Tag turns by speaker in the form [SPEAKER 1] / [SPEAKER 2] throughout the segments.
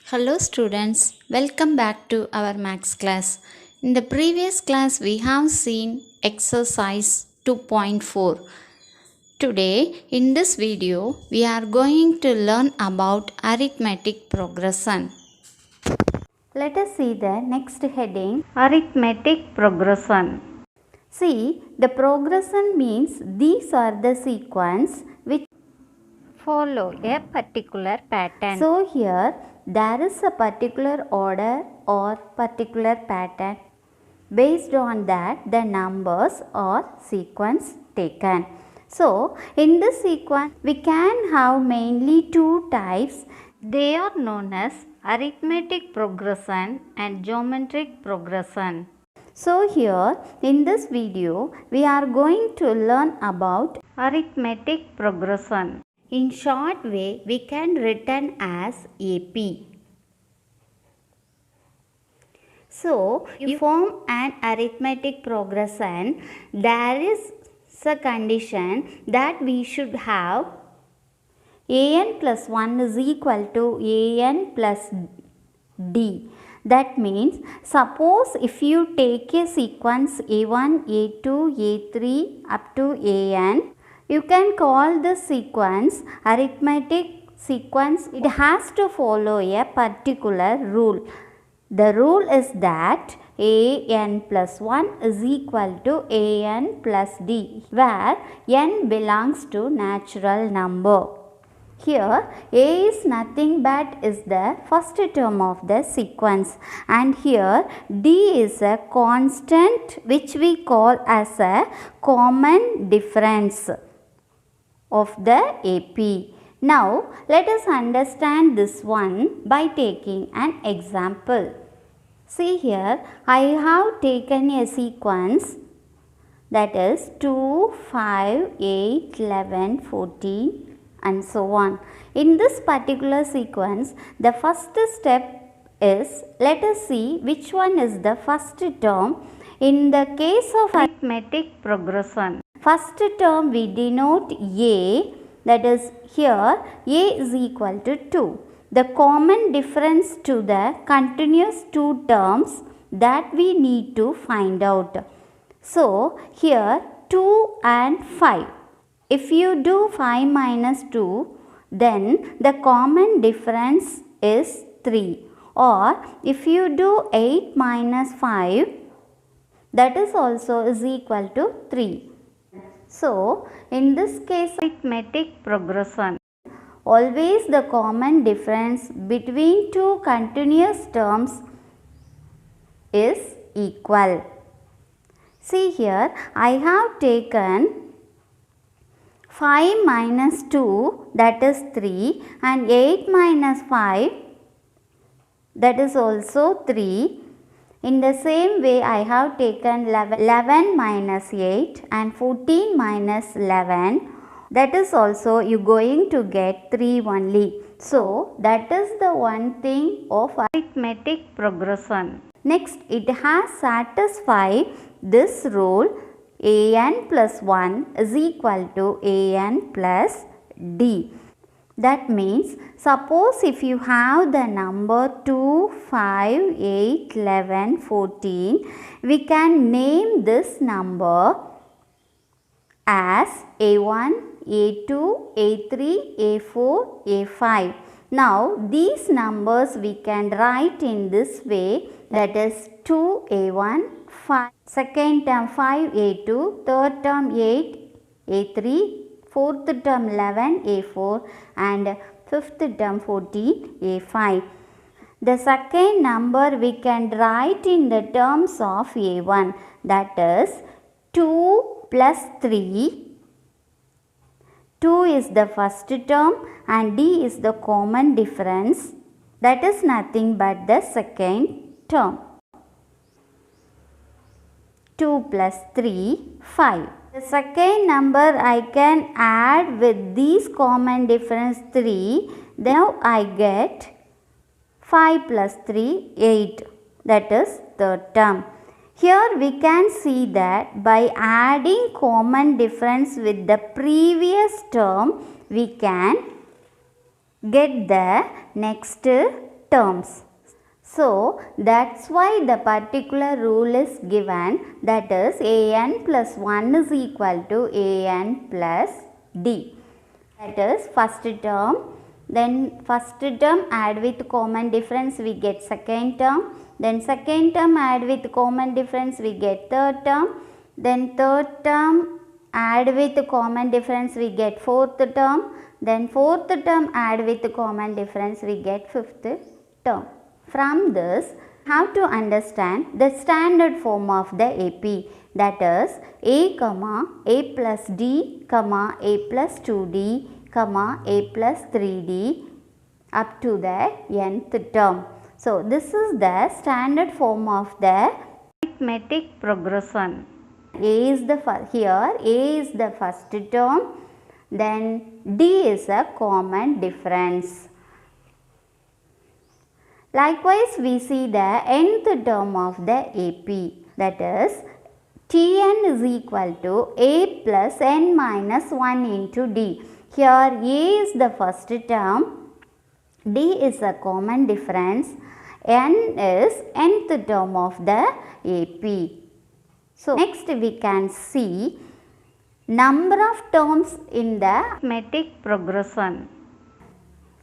[SPEAKER 1] Hello students, welcome back to our maths class. In the previous class we have seen exercise 2.4. Today in this video we are going to learn about arithmetic progression. Let us see the next heading, arithmetic progression. See, the progression means these are the sequence which follow a particular pattern. So here there is a particular order or particular pattern. Based on that the numbers or sequence taken. So in this sequence we can have mainly two types. They are known as arithmetic progression and geometric progression. So here in this video we are going to learn about arithmetic progression. In short way we can written as AP. So, you form an arithmetic progression, there is a condition that we should have an plus 1 is equal to an plus d. That means, suppose if you take a sequence a1, a2, a3 up to an, you can call the sequence arithmetic sequence. It has to follow a particular rule. The rule is that an plus 1 is equal to an plus d, where n belongs to natural number. Here a is nothing but is the first term of the sequence, and here d is a constant which we call as a common difference of the AP. Now let us understand this one by taking an example. See here, I have taken a sequence that is 2, 5, 8, 11, 14 and so on. In this particular sequence, the first step is, let us see which one is the first term. In the case of arithmetic progression, first term we denote A, that is here A is equal to 2. The common difference to the continuous two terms that we need to find out. So, here 2 and 5. If you do 5 minus 2, then the common difference is 3. Or if you do 8 minus 5, that is also is equal to 3. So, in this case arithmetic progression, always the common difference between two continuous terms is equal. See here, I have taken 5 minus 2, that is 3, and 8 minus 5, that is also 3. In the same way, I have taken 11 minus 8 and 14 minus 11. That is also you going to get 3 only. So, that is the one thing of arithmetic progression. Next, it has satisfied this rule, an plus 1 is equal to an plus d. That means, suppose if you have the number 2, 5, 8, 11, 14, we can name this number as A1, A2, A3, A4, A5. Now, these numbers we can write in this way, that is 2A1, 5, second term 5A2, third term 8A3, fourth term 11A4 and fifth term 14A5. The second number we can write in the terms of A1, that is 2 plus 3. 2 is the first term and d is the common difference, that is nothing but the second term. 2 plus 3, 5. The second number I can add with these common difference 3. Now I get 5 plus 3, 8. That is third term. Here we can see that by adding common difference with the previous term, we can get the next terms. So that's why the particular rule is given, that is an plus 1 is equal to an plus d. That is first term, then first term add with common difference we get second term, then second term add with common difference we get third term, then third term add with common difference we get fourth term, then fourth term add with common difference we get fifth term. From this, how to understand the standard form of the AP, that is a plus d, a plus 2d, a plus 3d up to the nth term. So this is the standard form of the arithmetic progression. A is the first term, then d is a common difference. Likewise, we see the nth term of the AP, that is Tn is equal to a plus n minus 1 into d. Here a is the first term, d is a common difference, n is nth term of the AP. So next we can see number of terms in the arithmetic progression.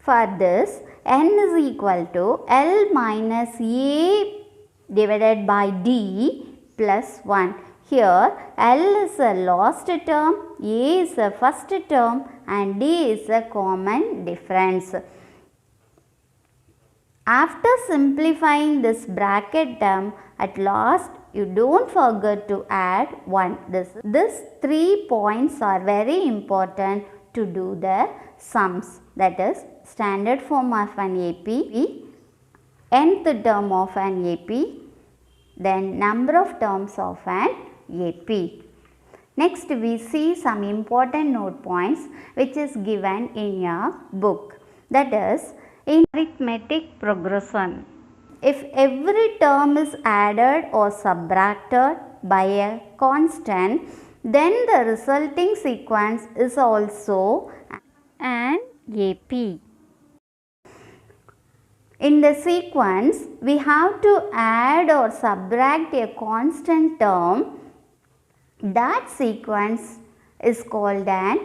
[SPEAKER 1] For this, n is equal to L minus a divided by d plus 1. Here L is a last term, a is a first term and d is a common difference. After simplifying this bracket term, at last you don't forget to add 1. These 3 points are very important to do the sums, that is standard form of an AP, nth term of an AP, then number of terms of an AP. Next we see some important note points which is given in your book, that is in arithmetic progression. If every term is added or subtracted by a constant, then the resulting sequence is also an AP. In the sequence, we have to add or subtract a constant term. That sequence is called an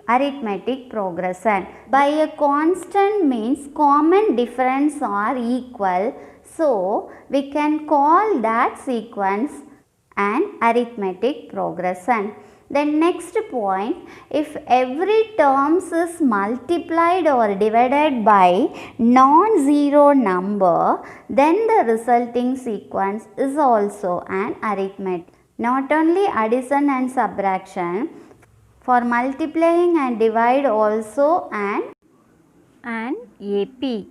[SPEAKER 1] arithmetic progression. By a constant means common difference are equal. So, we can call that sequence an arithmetic progression. Then next point, if every terms is multiplied or divided by non-zero number, then the resulting sequence is also an arithmetic. Not only addition and subtraction, for multiplying and divide also an AP.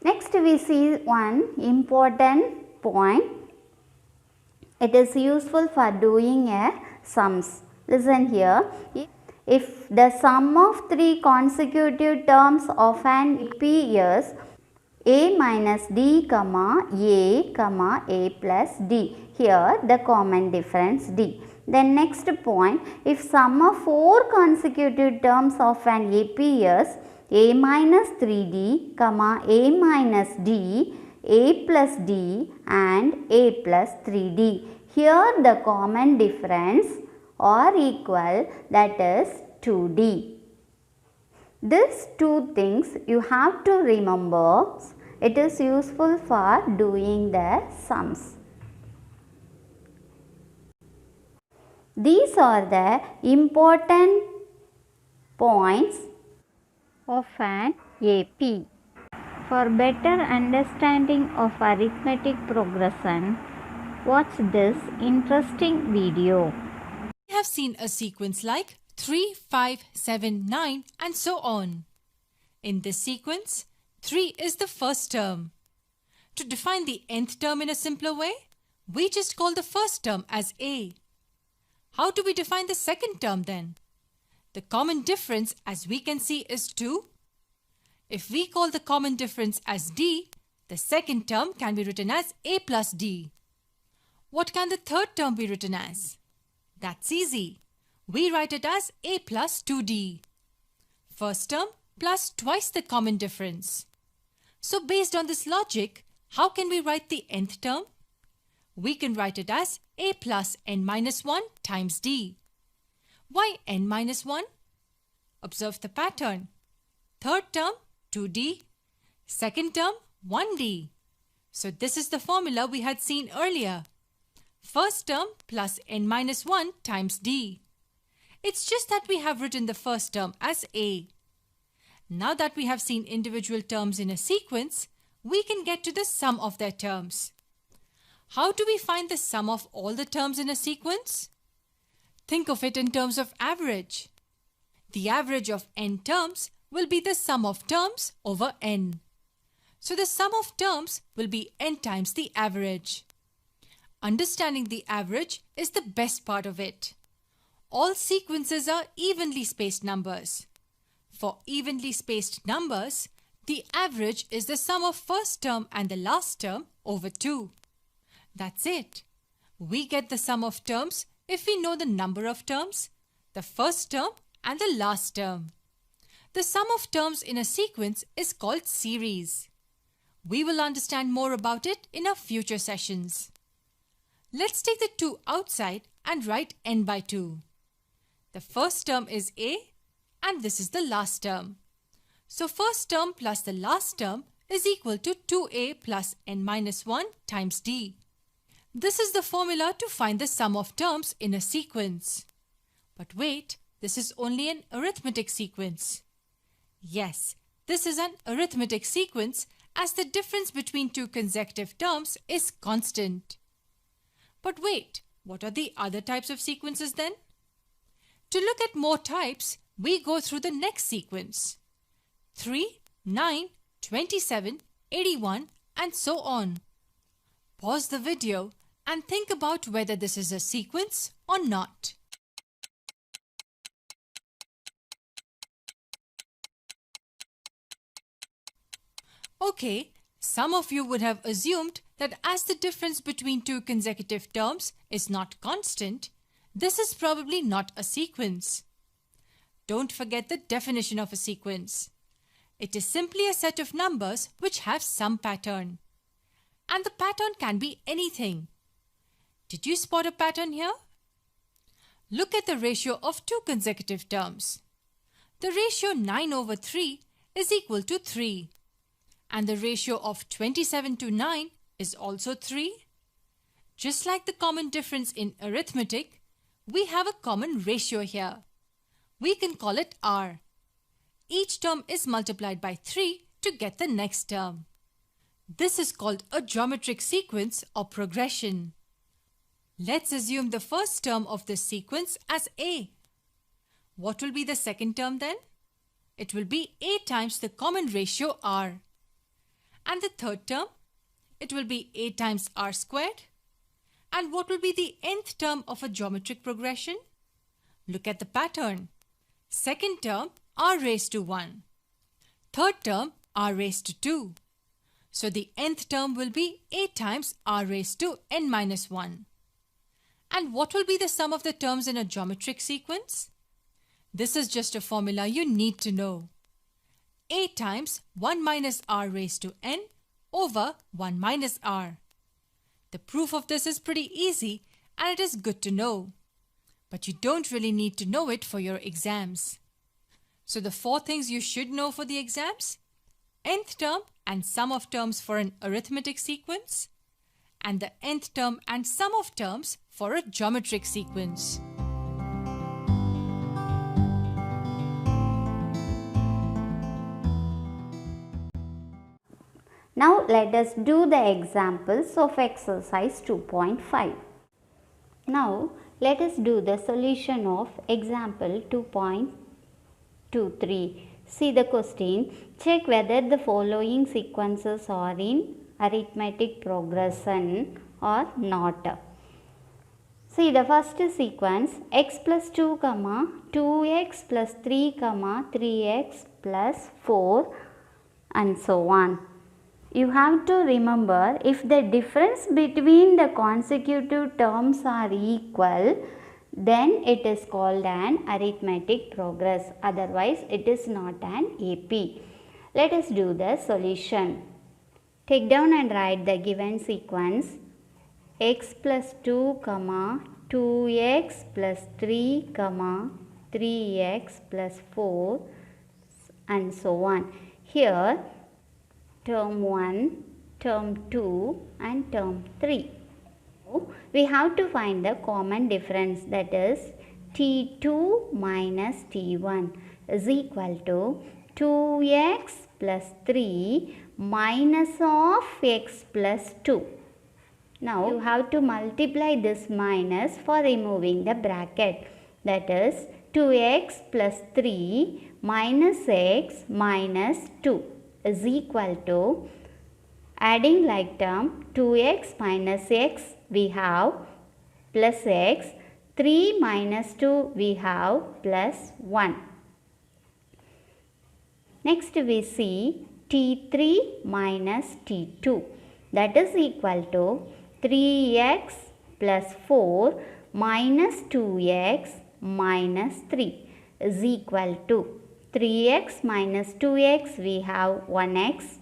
[SPEAKER 1] Next we see one important point. It is useful for doing a sums. Listen here. If the sum of 3 consecutive terms of an AP is a minus d, a plus d. Here the common difference d. Then next point, if sum of 4 consecutive terms of an AP is a minus 3d, a minus d, a plus d and a plus 3d. Here the common difference are equal, that is 2d. These two things you have to remember. It is useful for doing the sums. These are the important points of an AP. For better understanding of arithmetic progression, watch this interesting video.
[SPEAKER 2] We have seen a sequence like 3, 5, 7, 9 and so on. In this sequence, 3 is the first term. To define the nth term in a simpler way, we just call the first term as A. How do we define the second term then? The common difference, as we can see, is 2. If we call the common difference as D, the second term can be written as A plus D. What can the third term be written as? That's easy. We write it as A plus 2D. First term plus twice the common difference. So based on this logic, how can we write the nth term? We can write it as a plus n minus 1 times d. Why n minus 1? Observe the pattern. Third term, 2d. Second term, 1d. So this is the formula we had seen earlier. First term plus n minus 1 times d. It's just that we have written the first term as a. Now that we have seen individual terms in a sequence, we can get to the sum of their terms. How do we find the sum of all the terms in a sequence? Think of it in terms of average. The average of n terms will be the sum of terms over n. So the sum of terms will be n times the average. Understanding the average is the best part of it. All sequences are evenly spaced numbers. For evenly spaced numbers, the average is the sum of first term and the last term over 2. That's it. We get the sum of terms if we know the number of terms, the first term and the last term. The sum of terms in a sequence is called series. We will understand more about it in our future sessions. Let's take the 2 outside and write n by 2. The first term is a and this is the last term. So first term plus the last term is equal to 2a plus n minus 1 times d. This is the formula to find the sum of terms in a sequence. But wait, this is only an arithmetic sequence. Yes, this is an arithmetic sequence as the difference between 2 consecutive terms is constant. But wait, what are the other types of sequences then? To look at more types, we go through the next sequence. 3, 9, 27, 81 and so on. Pause the video and think about whether this is a sequence or not. Okay, some of you would have assumed that as the difference between 2 consecutive terms is not constant, this is probably not a sequence. Don't forget the definition of a sequence. It is simply a set of numbers which have some pattern. And the pattern can be anything. Did you spot a pattern here? Look at the ratio of 2 consecutive terms. The ratio 9 over 3 is equal to 3. And the ratio of 27 to 9 is also 3. Just like the common difference in arithmetic, we have a common ratio here. We can call it r. Each term is multiplied by 3 to get the next term. This is called a geometric sequence or progression. Let's assume the first term of this sequence as a. What will be the second term then? It will be a times the common ratio r. And the third term? It will be a times r squared. And what will be the nth term of a geometric progression? Look at the pattern. Second term, r raised to 1. Third term, r raised to 2. So the nth term will be a times r raised to n minus 1. And what will be the sum of the terms in a geometric sequence? This is just a formula you need to know. A times 1 minus r raised to n over 1 minus r. The proof of this is pretty easy and it is good to know. But you don't really need to know it for your exams. So the 4 things you should know for the exams: nth term and sum of terms for an arithmetic sequence, and the nth term and sum of terms for a geometric sequence.
[SPEAKER 1] Now let us do the examples of exercise 2.5. Now let us do the solution of example 2.23. See the question. Check whether the following sequences are in arithmetic progression or not. See the first sequence: x plus 2, 2x plus 3, 3x plus 4 and so on. You have to remember, if the difference between the consecutive terms are equal, then it is called an arithmetic progress. Otherwise, it is not an AP. Let us do the solution. Take down and write the given sequence. X plus 2 comma 2x plus 3 comma 3x plus 4 and so on. Here term 1, term 2 and term 3. We have to find the common difference, that is t2 minus t1 is equal to 2x plus 3 minus of x plus 2. Now you have to multiply this minus for removing the bracket, that is 2x plus 3 minus x minus 2 is equal to, adding like term, 2x minus x we have plus x, 3 minus 2 we have plus 1. Next we see t3 minus t2, that is equal to 3x plus 4 minus 2x minus 3 is equal to 3x minus 2x we have 1x,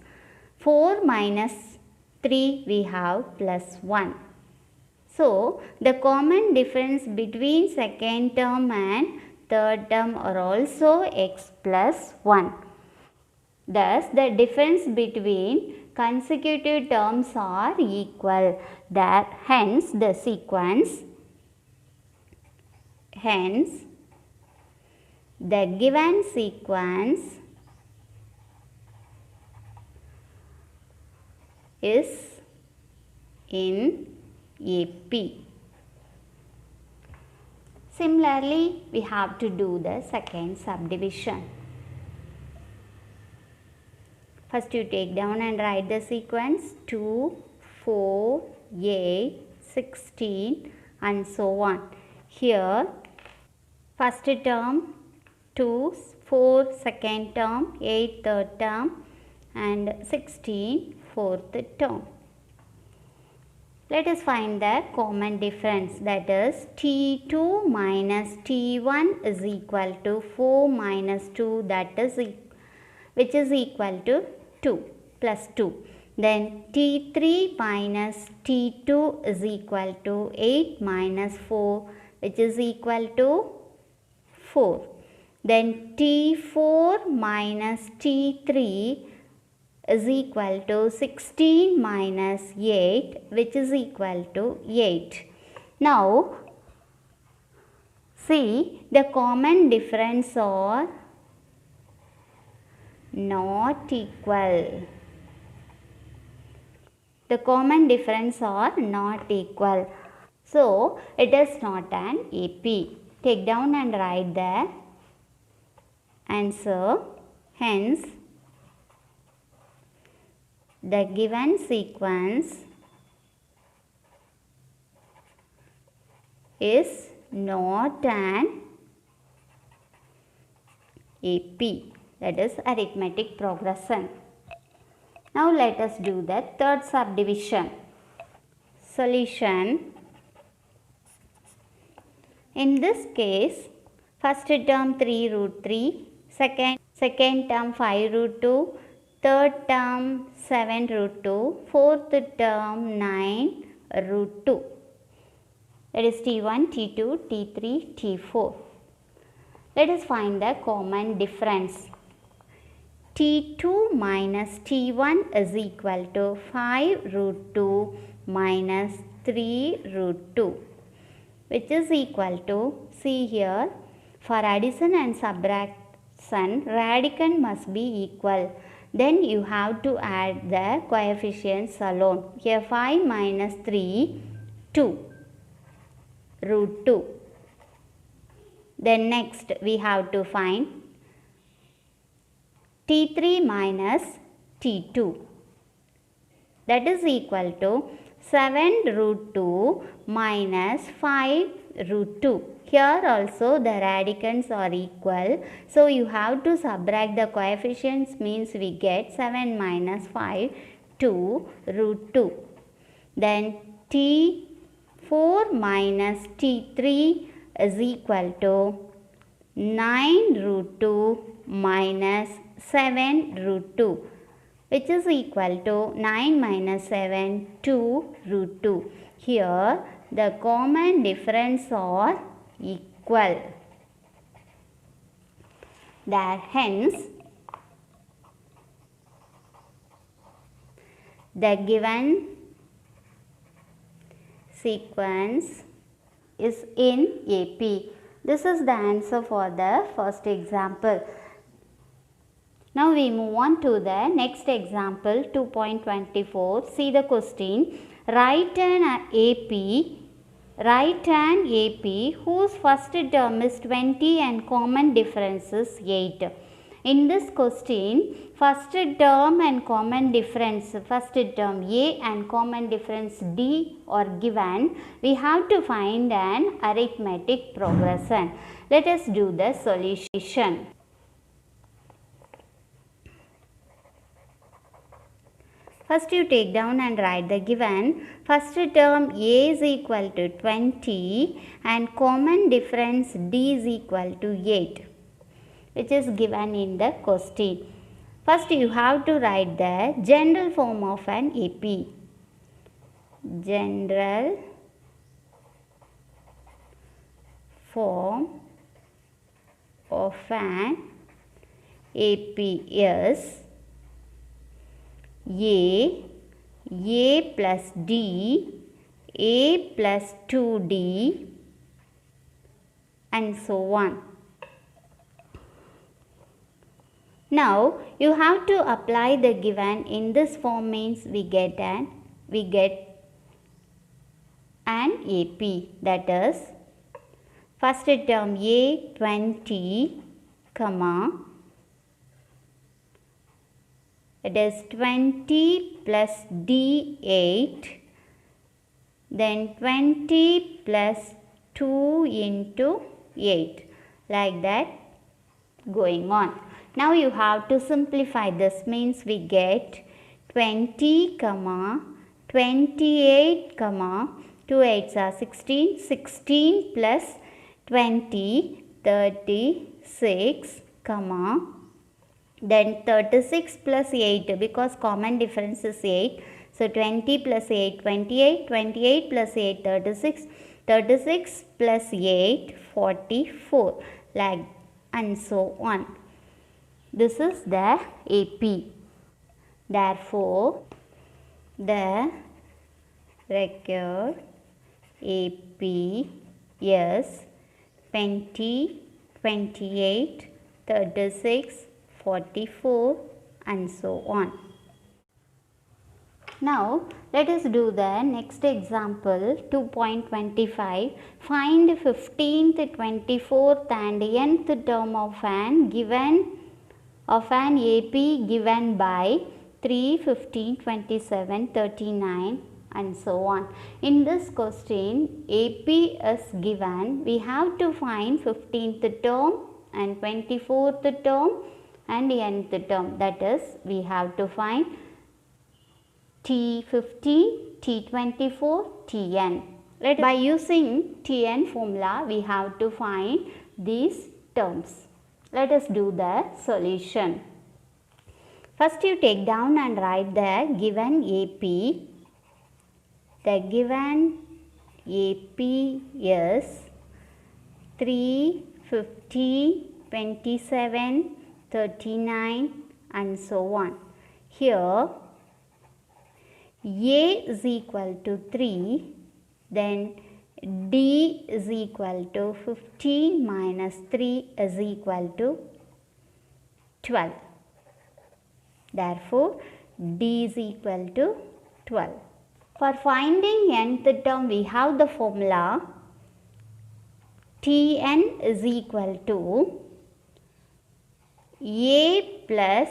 [SPEAKER 1] 4 minus 3 we have plus 1. So, the common difference between second term and third term are also x plus 1. Thus, the difference between consecutive terms are equal. Hence, the given sequence is in AP. Similarly, we have to do the second subdivision. First you take down and write the sequence 2, 4, 8, 16 and so on. Here first term, 2, 4 second term, 8 third term and 16 fourth term. Let us find the common difference, that is t2 minus t1 is equal to 4 minus 2, that is which is equal to 2 plus 2. Then t3 minus t2 is equal to 8 minus 4, which is equal to 4. Then t4 minus t3 is equal to 16 minus 8, which is equal to 8. Now, see, the common difference are not equal. The common difference are not equal. So, it is not an AP. Take down and write the answer. Hence, the given sequence is not an AP, that is arithmetic progression. Now let us do the third subdivision. Solution. In this case, first term 3 root 3, second term 5 root 2, third term 7 root 2, fourth term 9 root 2. That is T1, T2, T3, T4. Let us find the common difference. T2 minus T1 is equal to 5 root 2 minus 3 root 2, which is equal to, see here, for addition and subtraction, radicand must be equal. Then you have to add the coefficients alone. Here 5 minus 3, 2, root 2. Then next we have to find T3 minus T2. That is equal to 7 root 2 minus 5 root 2. Here also the radicands are equal. So you have to subtract the coefficients, means we get 7 minus 5, 2 root 2. Then T4 minus T3 is equal to 9 root 2 minus 7 root 2, which is equal to 9 minus 7, 2 root 2. Here the common difference are equal. Hence, the given sequence is in AP. This is the answer for the first example. Now we move on to the next example 2.24. See the question. Write an AP whose first term is 20 and common difference is 8. In this question, first term and common difference, first term A and common difference D are given. We have to find an arithmetic progression. Let us do the solution. First you take down and write the given. First term A is equal to 20 and common difference D is equal to 8, which is given in the question. First you have to write the general form of an AP. General form of an AP is A plus D, A plus 2D and so on. Now you have to apply the given in this form, means we get an AP, that is first term A 20, comma, it is 20 plus D 8, then 20 plus 2 into 8, like that going on. Now you have to simplify this, means we get 20, 28, 2 8s are 16, 16 plus 20, 36, then 36 plus 8, because common difference is 8. So 20 plus 8, 28, 28 plus 8, 36, 36 plus 8, 44, like and so on. This is the AP. Therefore, the record AP is 20, 28, 36, 44 and so on. Now, let us do the next example 2.25. Find 15th, 24th and nth term of an AP given by 3, 15, 27, 39 and so on. In this question, AP is given. We have to find 15th term and 24th term and nth term. That is, we have to find T15, T24, Tn. By using Tn formula, we have to find these terms. Let us do the solution. First you take down and write the given AP. The given AP is 3, 15, 27, 39 and so on. Here A is equal to 3, then D is equal to 15 minus 3 is equal to 12. Therefore, D is equal to 12. For finding nth term, we have the formula Tn is equal to A plus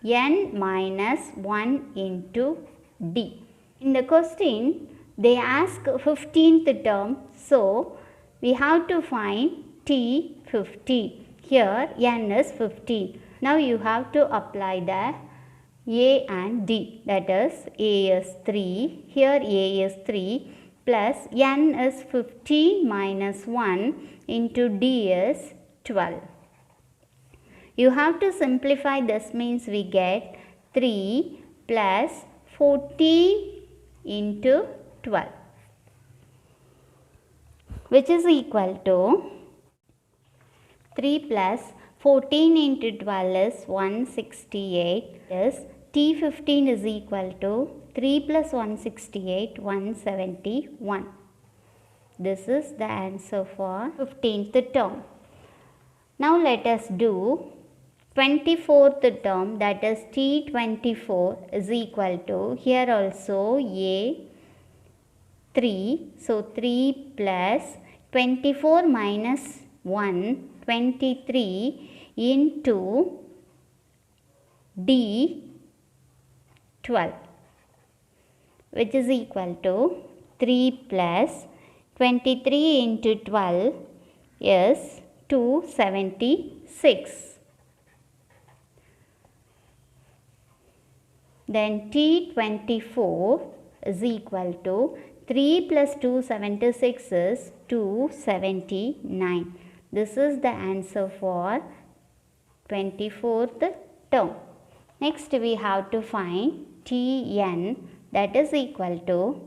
[SPEAKER 1] n minus 1 into D. In the question, they ask 15th term, so we have to find T15. Here n is 15. Now you have to apply the A and D, that is A is 3, here A is 3 plus n is 15 minus 1 into D is 12. You have to simplify this, means we get 3 plus 40 into 12, which is equal to 3 plus 14 into 12 is 168. Yes, T15 is equal to 3 plus 168, 171. This is the answer for 15th term. Now let us do 24th term, that is T24 is equal to, here also A 3. So 3 plus 24 minus 1, 23 into D 12, which is equal to 3 plus 23 into 12 is 276. Then T24 is equal to 3 plus 276 is 279. This is the answer for 24th term. Next we have to find Tn, that is equal to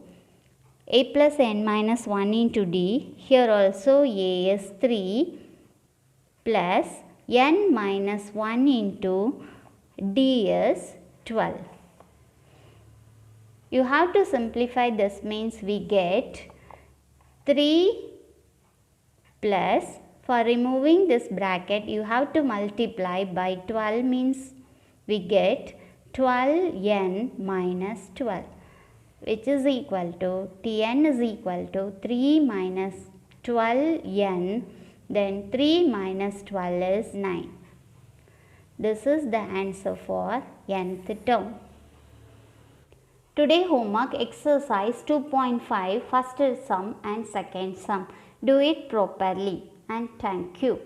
[SPEAKER 1] a plus n minus 1 into d. Here also a is 3 plus n minus 1 into d is 12. You have to simplify this, means we get 3 plus, for removing this bracket you have to multiply by 12, means we get 12n minus 12, which is equal to Tn is equal to 3 minus 12n, then 3 minus 12 is 9. This is the answer for nth term. Today homework exercise 2.5, first sum and second sum. Do it properly and thank you.